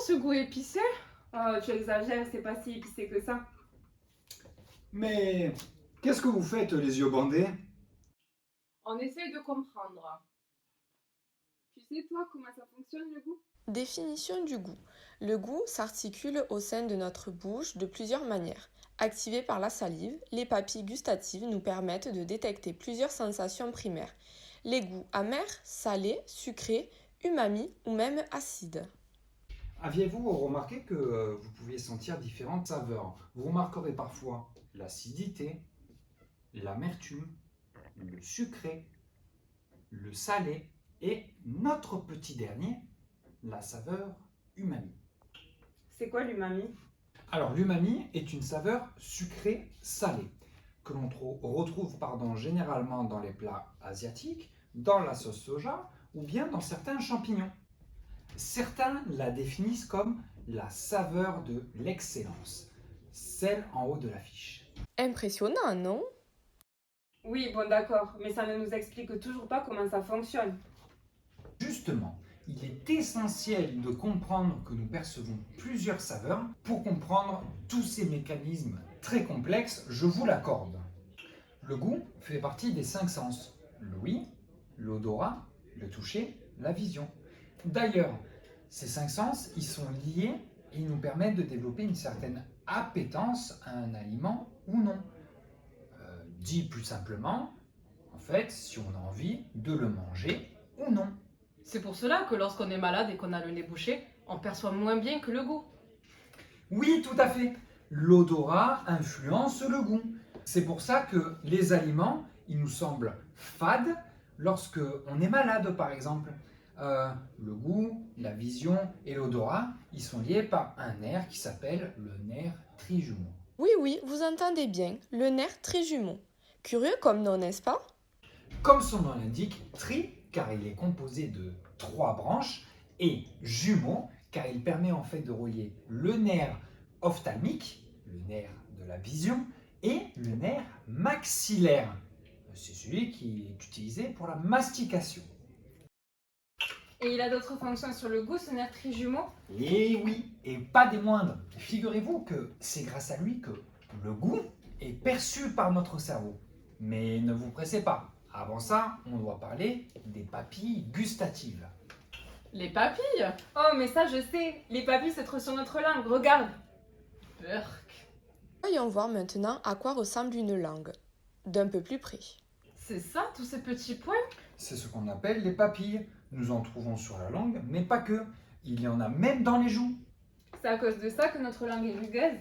ce goût épicé? Oh, tu exagères, c'est pas si épicé que ça. Mais qu'est-ce que vous faites les yeux bandés? On essaye de comprendre. Tu sais, toi, comment ça fonctionne le goût? Définition du goût. Le goût s'articule au sein de notre bouche de plusieurs manières. Activés par la salive, les papilles gustatives nous permettent de détecter plusieurs sensations primaires. Les goûts amers, salés, sucrés, umami ou même acides. Aviez-vous remarqué que vous pouviez sentir différentes saveurs? Vous remarquerez parfois l'acidité, l'amertume, le sucré, le salé et notre petit dernier, la saveur umami. C'est quoi l'umami? Alors l'umami est une saveur sucrée salée que l'on retrouve généralement dans les plats asiatiques, dans la sauce soja ou bien dans certains champignons. Certains la définissent comme la saveur de l'excellence, celle en haut de l'affiche. Impressionnant, non? Oui, bon d'accord, mais ça ne nous explique toujours pas comment ça fonctionne. Justement, il est essentiel de comprendre que nous percevons plusieurs saveurs pour comprendre tous ces mécanismes très complexes, je vous l'accorde. Le goût fait partie des 5 sens, l'ouïe, l'odorat, le toucher, la vision. D'ailleurs, ces 5 sens, ils sont liés et ils nous permettent de développer une certaine appétence à un aliment ou non. Dit plus simplement, en fait, si on a envie de le manger ou non. C'est pour cela que lorsqu'on est malade et qu'on a le nez bouché, on perçoit moins bien que le goût. Oui, tout à fait. L'odorat influence le goût. C'est pour ça que les aliments, ils nous semblent fades lorsque on est malade, par exemple. Le goût, la vision et l'odorat, ils sont liés par un nerf qui s'appelle le nerf trijumeau. Oui, vous entendez bien, le nerf trijumeau. Curieux comme nom, n'est-ce pas? Comme son nom l'indique, tri, car il est composé de 3 branches, et jumeau, car il permet en fait de relier le nerf ophtalmique, le nerf de la vision, et le nerf maxillaire. C'est celui qui est utilisé pour la mastication. Et il a d'autres fonctions sur le goût, ce nerf trijumeau? Et oui, et pas des moindres. Figurez-vous que c'est grâce à lui que le goût est perçu par notre cerveau. Mais ne vous pressez pas. Avant ça, on doit parler des papilles gustatives. Les papilles? Oh, mais ça, je sais. Les papilles se trouvent sur notre langue, regarde. Burk. Voyons voir maintenant à quoi ressemble une langue. D'un peu plus près. C'est ça, tous ces petits points? C'est ce qu'on appelle les papilles. Nous en trouvons sur la langue, mais pas que. Il y en a même dans les joues. C'est à cause de ça que notre langue est rugueuse.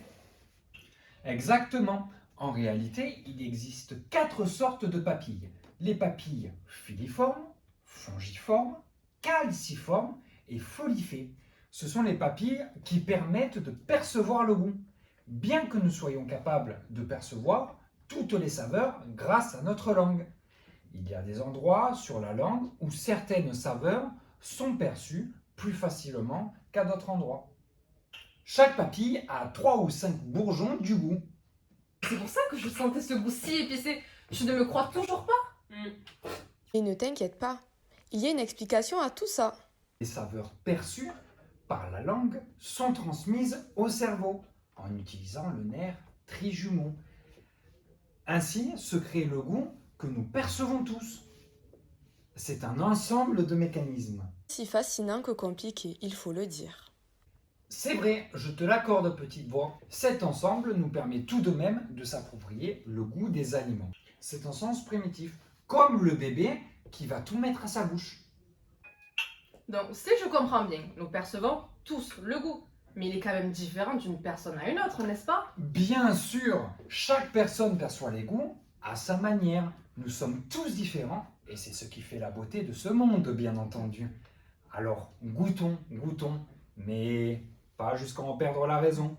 Exactement. En réalité, il existe 4 sortes de papilles. Les papilles filiformes, fongiformes, calciformes et folifées. Ce sont les papilles qui permettent de percevoir le goût, bien que nous soyons capables de percevoir toutes les saveurs grâce à notre langue. Il y a des endroits sur la langue où certaines saveurs sont perçues plus facilement qu'à d'autres endroits. Chaque papille a 3 ou 5 bourgeons du goût. C'est pour ça que je sentais ce goût si épicé. Tu ne me crois toujours pas? Et ne t'inquiète pas, il y a une explication à tout ça. Les saveurs perçues par la langue sont transmises au cerveau en utilisant le nerf trijumeau. Ainsi se crée le goût que nous percevons tous. C'est un ensemble de mécanismes. Si fascinant que compliqué, il faut le dire. C'est vrai, je te l'accorde, petite voix. Cet ensemble nous permet tout de même de s'approprier le goût des aliments. C'est un sens primitif, comme le bébé qui va tout mettre à sa bouche. Donc, si je comprends bien, nous percevons tous le goût. Mais il est quand même différent d'une personne à une autre, n'est-ce pas? Bien sûr, chaque personne perçoit les goûts à sa manière. Nous sommes tous différents et c'est ce qui fait la beauté de ce monde, bien entendu. Alors, goûtons, mais pas jusqu'à en perdre la raison.